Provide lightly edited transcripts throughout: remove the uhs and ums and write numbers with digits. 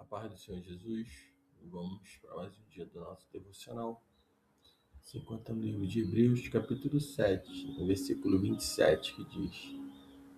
paz do Senhor Jesus, vamos para mais um dia do nosso devocional. Se encontra no livro de Hebreus, capítulo 7, no versículo 27, que diz: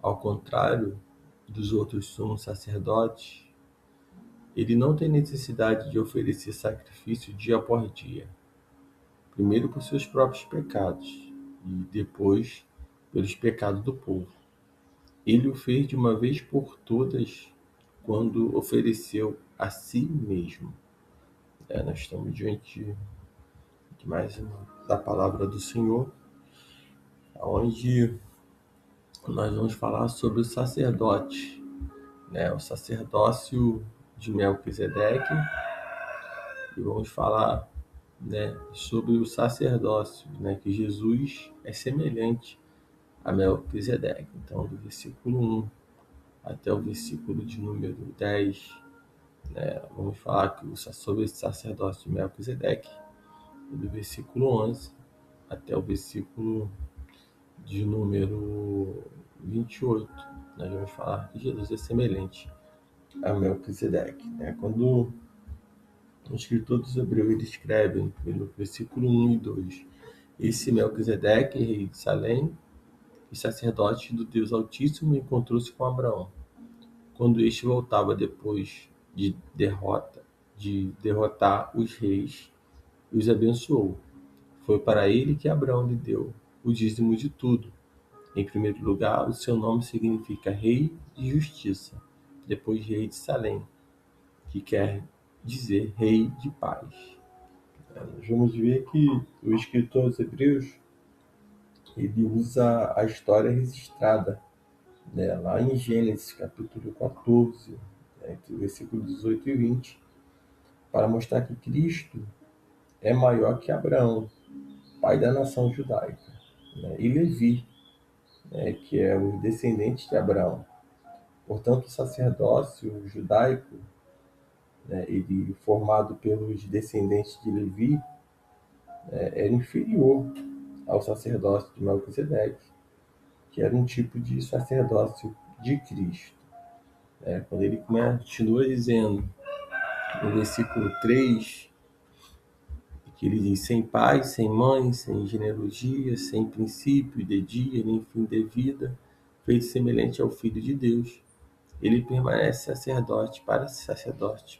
Ao contrário dos outros sumos sacerdotes, ele não tem necessidade de oferecer sacrifício dia após dia, primeiro por seus próprios pecados e depois pelos pecados do povo. Ele o fez de uma vez por todas quando ofereceu a si mesmo. Nós estamos diante de mais uma da palavra do Senhor, onde nós vamos falar sobre o sacerdote, o sacerdócio de Melquisedeque, e vamos falar, sobre o sacerdócio, que Jesus é semelhante a Melquisedeque. Então, do versículo 1 até o versículo de número 10, vamos falar sobre esse sacerdócio de Melquisedeque, do versículo 11 até o versículo de número 28. Nós vamos falar que Jesus é semelhante a Melquisedeque. Quando o escritor dos Hebreus ele escreve no versículo 1 e 2: Esse Melquisedeque, rei de Salém e sacerdote do Deus Altíssimo, encontrou-se com Abraão, quando este voltava depois de derrotar os reis, e os abençoou. Foi para ele que Abraão lhe deu o dízimo de tudo. Em primeiro lugar, o seu nome significa Rei de Justiça, depois Rei de Salém, que quer dizer Rei de Paz. Nós vamos ver que o escritor aos Hebreus ele usa a história registrada, lá em Gênesis capítulo 14, entre o versículo 18 e 20, para mostrar que Cristo é maior que Abraão, pai da nação judaica, e Levi, que é o descendente de Abraão. Portanto, o sacerdócio judaico, ele formado pelos descendentes de Levi, era inferior ao sacerdócio de Melquisedeque, que era um tipo de sacerdócio de Cristo. Quando ele continua dizendo, no versículo 3, que ele diz: sem pai, sem mãe, sem genealogia, sem princípio de dia, nem fim de vida, feito semelhante ao Filho de Deus, ele permanece sacerdote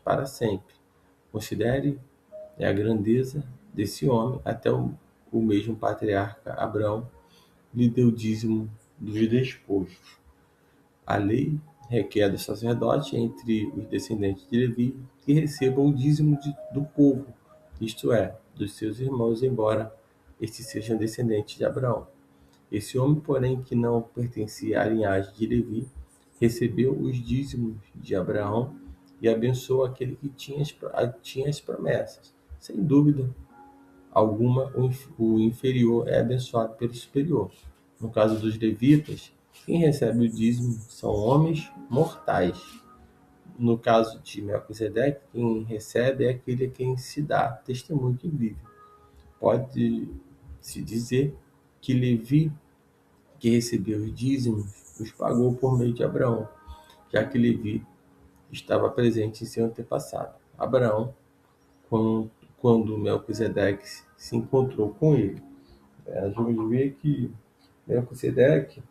para sempre. Considere a grandeza desse homem. Até o mesmo patriarca Abraão lhe deu dízimo dos despojos. A lei requer do sacerdote entre os descendentes de Levi que recebam o dízimo do povo, isto é, dos seus irmãos, embora estes sejam descendentes de Abraão. Esse homem, porém, que não pertencia à linhagem de Levi, recebeu os dízimos de Abraão e abençoou aquele que tinha as promessas. Sem dúvida alguma, o inferior é abençoado pelo superior. No caso dos levitas, quem recebe o dízimo são homens mortais. No caso de Melquisedeque, quem recebe é aquele a quem se dá testemunho que vive. Pode-se dizer que Levi, que recebeu os dízimos, os pagou por meio de Abraão, já que Levi estava presente em seu antepassado, Abraão, quando Melquisedeque se encontrou com ele. Nós vamos ver que Melquisedeque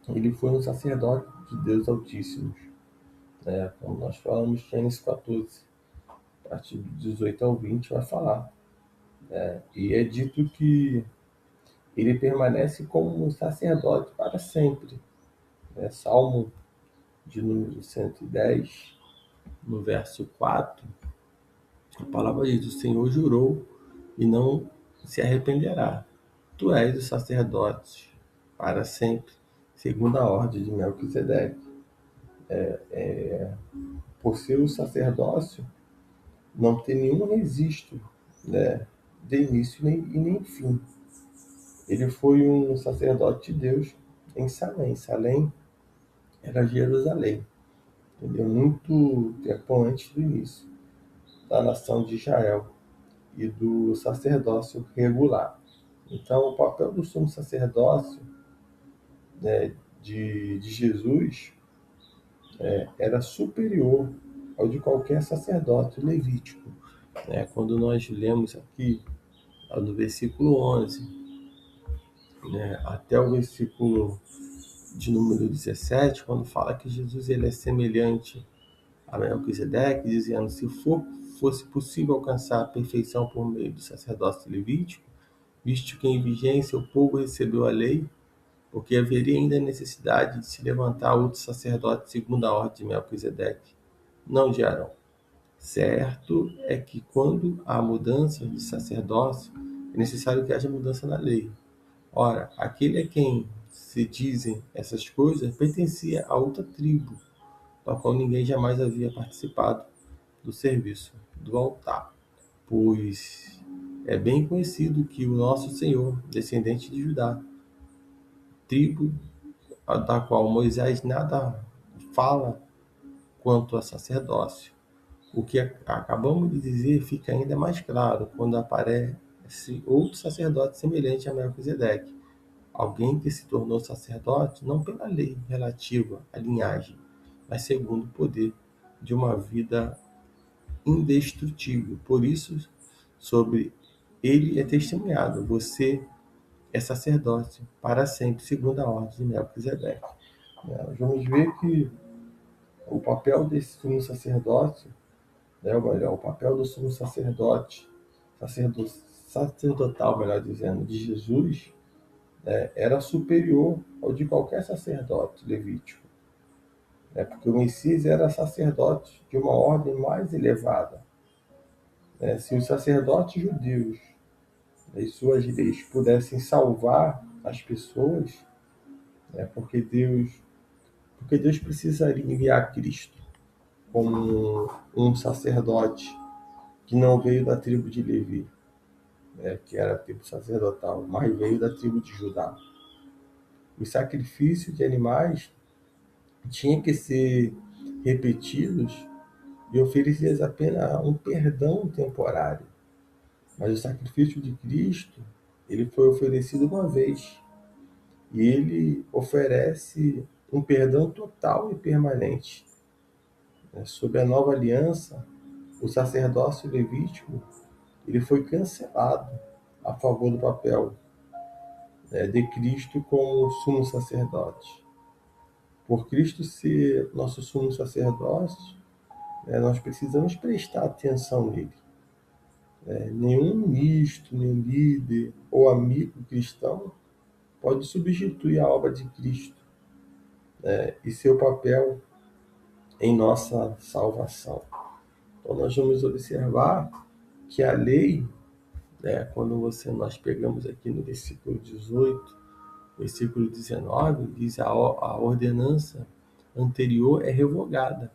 ele foi um sacerdote de Deus Altíssimo. Como nós falamos em Gênesis 14, a partir do 18 ao 20, vai falar. E é dito que ele permanece como um sacerdote para sempre. Salmo de número 110, no verso 4, a palavra diz: o Senhor jurou e não se arrependerá. Tu és o sacerdote para sempre, segundo a ordem de Melquisedeque. Por ser o sacerdócio, não tem nenhum registro, de início e nem fim. Ele foi um sacerdote de Deus em Salém. Salém era Jerusalém, entendeu? Muito tempo antes do início da nação de Israel e do sacerdócio regular. Então, o papel do sumo sacerdócio, de Jesus, era superior ao de qualquer sacerdote levítico. Quando nós lemos aqui no versículo 11, até o versículo de número 17, quando fala que Jesus ele é semelhante a Melquisedeque, dizendo: se fosse possível alcançar a perfeição por meio do sacerdócio levítico, visto que em vigência o povo recebeu a lei, porque haveria ainda necessidade de se levantar outro sacerdote segundo a ordem de Melquisedeque, não de Arão. Certo é que quando há mudança de sacerdócio, é necessário que haja mudança na lei. Ora, aquele a quem se dizem essas coisas pertencia a outra tribo, da qual ninguém jamais havia participado do serviço do altar, pois é bem conhecido que o nosso Senhor, descendente de Judá, tribo da qual Moisés nada fala quanto a sacerdócio. O que acabamos de dizer fica ainda mais claro quando aparece outro sacerdote semelhante a Melquisedeque, alguém que se tornou sacerdote não pela lei relativa à linhagem, mas segundo o poder de uma vida indestrutível. Por isso, sobre ele é testemunhado: você é sacerdote para sempre, segundo a ordem de Melquisedeque. Nós vamos ver que o papel desse sumo sacerdote, ou melhor, o papel do sumo sacerdote, sacerdotal, melhor dizendo, de Jesus, era superior ao de qualquer sacerdote levítico, porque o Messias era sacerdote de uma ordem mais elevada. Se os sacerdotes judeus e suas leis pudessem salvar as pessoas, porque Deus precisaria enviar Cristo como um sacerdote que não veio da tribo de Levi, que era a tribo sacerdotal, mas veio da tribo de Judá. Os sacrifícios de animais tinham que ser repetidos e oferecidos apenas um perdão temporário. Mas o sacrifício de Cristo, ele foi oferecido uma vez. E ele oferece um perdão total e permanente. Sob a nova aliança, o sacerdócio levítico ele foi cancelado a favor do papel de Cristo como sumo sacerdote. Por Cristo ser nosso sumo sacerdote, nós precisamos prestar atenção nele. Nenhum ministro, nenhum líder ou amigo cristão pode substituir a obra de Cristo e seu papel em nossa salvação. Então nós vamos observar que a lei, quando nós pegamos aqui no versículo 18, versículo 19, diz a ordenança anterior é revogada,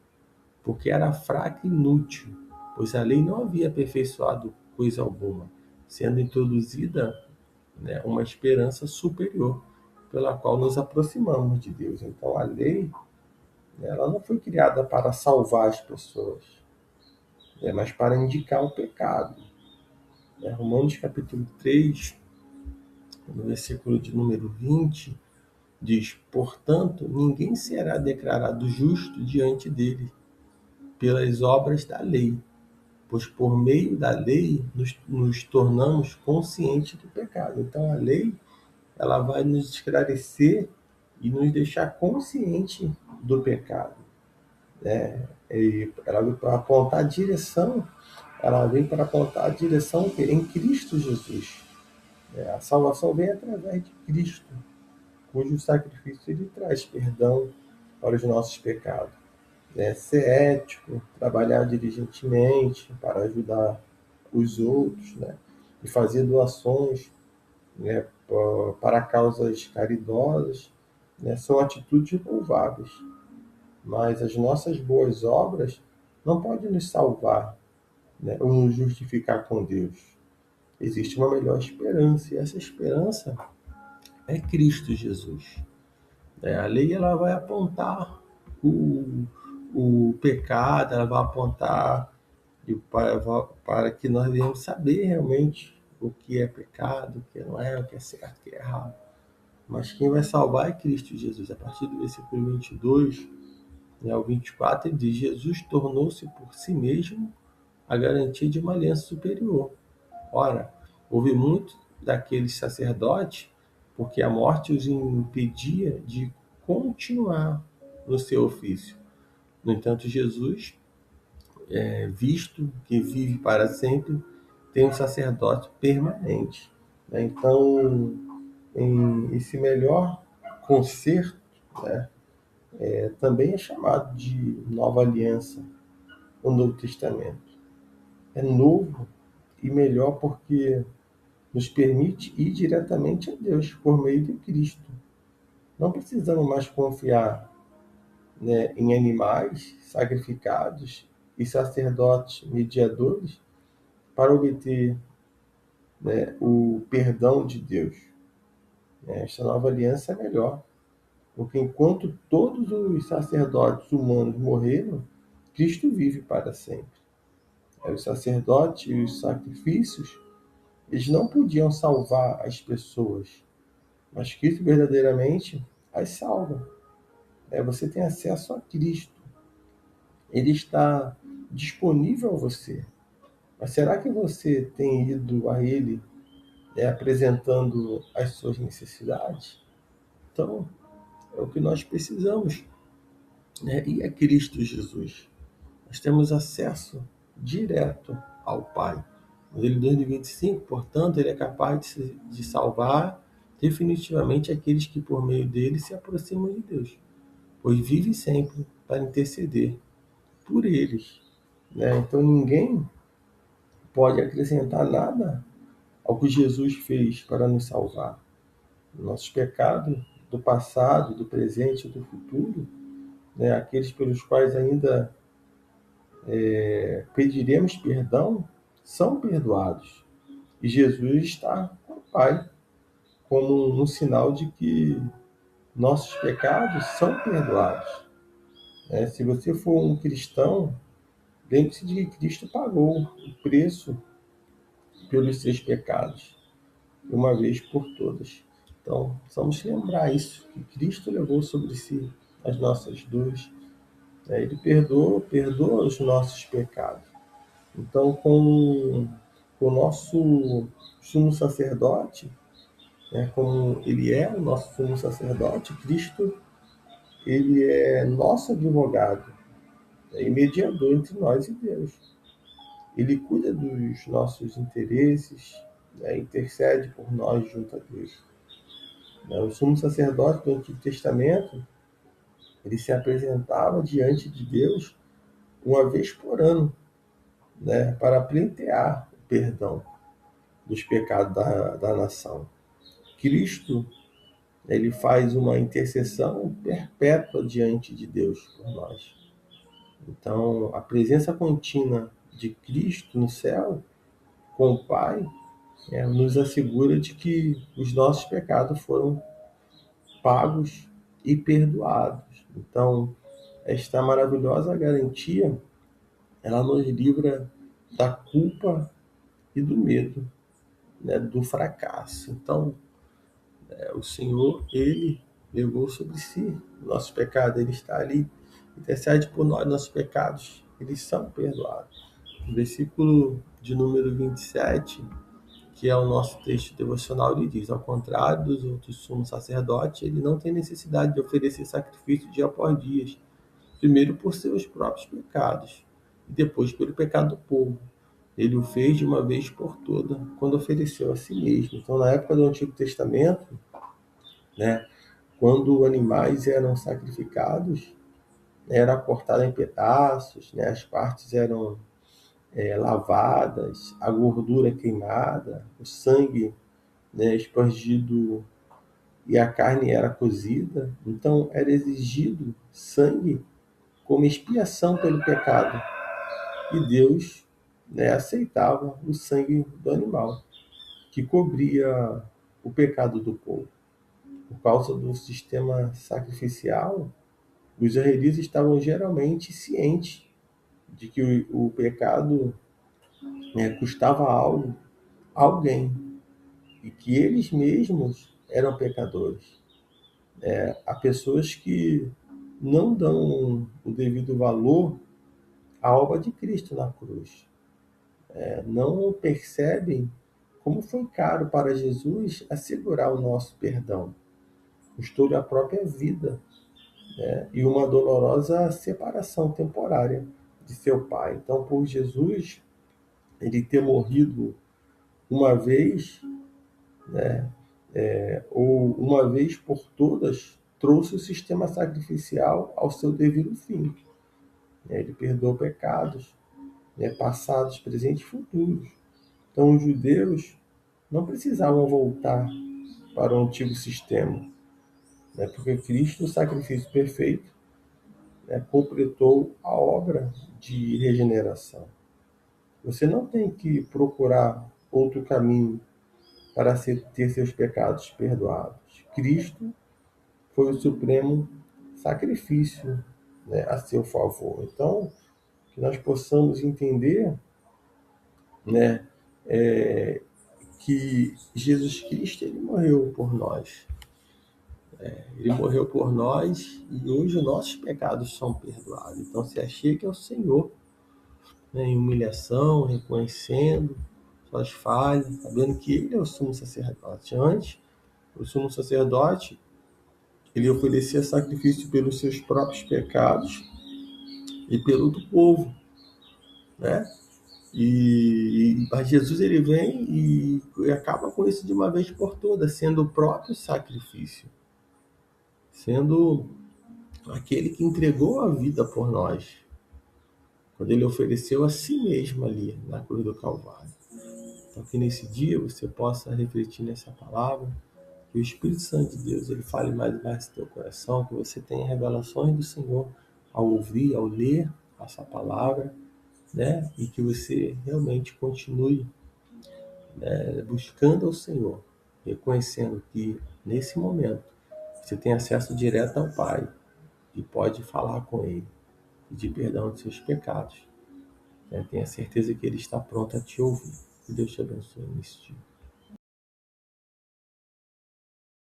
porque era fraca e inútil, pois a lei não havia aperfeiçoado coisa alguma, sendo introduzida uma esperança superior, pela qual nos aproximamos de Deus. Então a lei, ela não foi criada para salvar as pessoas, mas para indicar o pecado. Romanos capítulo 3, no versículo de número 20, diz: portanto, ninguém será declarado justo diante dele pelas obras da lei, pois por meio da lei nos tornamos conscientes do pecado. Então a lei, ela vai nos esclarecer e nos deixar consciente do pecado. E ela vem para apontar a direção, em Cristo Jesus. A salvação vem através de Cristo, cujo sacrifício ele traz perdão para os nossos pecados. Ser ético, trabalhar diligentemente para ajudar os outros, e fazer doações, para causas caridosas, são atitudes louváveis. Mas as nossas boas obras não podem nos salvar, ou nos justificar com Deus. Existe uma melhor esperança, e essa esperança é Cristo Jesus. A lei ela vai apontar o pecado, ela vai apontar para que nós venhamos saber realmente o que é pecado, o que não é, o que é certo, o que é errado. Mas quem vai salvar é Cristo Jesus. A partir do versículo 22, Ao 24 ele diz: Jesus tornou-se por si mesmo a garantia de uma aliança superior. Ora, houve muito daqueles sacerdotes porque a morte os impedia de continuar no seu ofício. No entanto, Jesus, visto que vive para sempre, tem um sacerdócio permanente. Então, em esse melhor concerto, né, também é chamado de nova aliança no Novo Testamento. É novo e melhor porque nos permite ir diretamente a Deus por meio de Cristo. Não precisamos mais confiar, né, em animais sacrificados e sacerdotes mediadores para obter, né, o perdão de Deus. Esta nova aliança é melhor, porque enquanto todos os sacerdotes humanos morreram, Cristo vive para sempre. Os sacerdotes e os sacrifícios, eles não podiam salvar as pessoas, mas Cristo verdadeiramente as salva. Você tem acesso a Cristo. Ele está disponível a você. Mas será que você tem ido a Ele, apresentando as suas necessidades? Então, é o que nós precisamos, né? E é Cristo Jesus. Nós temos acesso direto ao Pai. Ele 2,25, portanto, ele é capaz de salvar definitivamente aqueles que por meio dele se aproximam de Deus, pois vive sempre para interceder por eles, né? Então ninguém pode acrescentar nada ao que Jesus fez para nos salvar. Nossos pecados do passado, do presente e do futuro, né, aqueles pelos quais ainda pediremos perdão, são perdoados. E Jesus está com o Pai, como um sinal de que nossos pecados são perdoados. Se você for um cristão, lembre-se de que Cristo pagou o preço pelos seus pecados, uma vez por todas. Então, vamos lembrar isso, que Cristo levou sobre si as nossas dores. Ele perdoa os nossos pecados. Então, com o nosso sumo sacerdote, né, como ele é o nosso sumo sacerdote, Cristo, ele é nosso advogado, e mediador entre nós e Deus. Ele cuida dos nossos interesses, né, intercede por nós junto a Deus. O sumo sacerdote do Antigo Testamento, ele se apresentava diante de Deus uma vez por ano, né, para pleitear o perdão dos pecados da nação. Cristo, ele faz uma intercessão perpétua diante de Deus por nós. Então, a presença contínua de Cristo no céu, com o Pai, nos assegura de que os nossos pecados foram pagos e perdoados. Então, esta maravilhosa garantia, ela nos livra da culpa e do medo, né, do fracasso. Então, o Senhor, ele levou sobre si o nosso pecado, ele está ali, intercede por nós, nossos pecados, eles são perdoados. No versículo de número 27, que é o nosso texto devocional, ele diz: ao contrário dos outros sumos sacerdotes, ele não tem necessidade de oferecer sacrifício dia após dia, primeiro por seus próprios pecados e depois pelo pecado do povo. Ele o fez de uma vez por toda, quando ofereceu a si mesmo. Então, na época do Antigo Testamento, né, quando animais eram sacrificados, era cortado em pedaços, né, as partes eram lavadas, a gordura queimada, o sangue, né, espargido, e a carne era cozida. Então era exigido sangue como expiação pelo pecado. E Deus, né, aceitava o sangue do animal, que cobria o pecado do povo. Por causa do sistema sacrificial, os israelitas estavam geralmente cientes de que o pecado, né, custava algo a alguém e que eles mesmos eram pecadores. Há pessoas que não dão o devido valor à obra de Cristo na cruz. Não percebem como foi caro para Jesus assegurar o nosso perdão. Custou-lhe a própria vida, né? E uma dolorosa separação temporária de seu Pai. Então, por Jesus, ele ter morrido uma vez, ou uma vez por todas, trouxe o sistema sacrificial ao seu devido fim. Ele perdoou pecados, passados, presentes e futuros. Então, os judeus não precisavam voltar para o antigo sistema, porque Cristo, o sacrifício perfeito, completou a obra de regeneração. Você não tem que procurar outro caminho para ter seus pecados perdoados. Cristo foi o supremo sacrifício, a seu favor. Então, que nós possamos entender, né, é, que Jesus Cristo ele morreu por nós. Ele morreu por nós e hoje os nossos pecados são perdoados. Então se achegue ao Senhor, em humilhação, reconhecendo suas falhas, sabendo que Ele é o sumo sacerdote. Antes, o sumo sacerdote ele oferecia sacrifício pelos seus próprios pecados e pelo do povo, né? Mas Jesus ele vem e acaba com isso de uma vez por todas, sendo o próprio sacrifício, sendo aquele que entregou a vida por nós, quando ele ofereceu a si mesmo ali na cruz do Calvário. Então que nesse dia você possa refletir nessa palavra, que o Espírito Santo de Deus ele fale mais e mais no teu coração, que você tenha revelações do Senhor ao ouvir, ao ler essa palavra, né? E que você realmente continue, buscando ao Senhor, reconhecendo que nesse momento você tem acesso direto ao Pai e pode falar com Ele, pedir perdão dos seus pecados. Tenha certeza que Ele está pronto a te ouvir. Que Deus te abençoe nesse dia.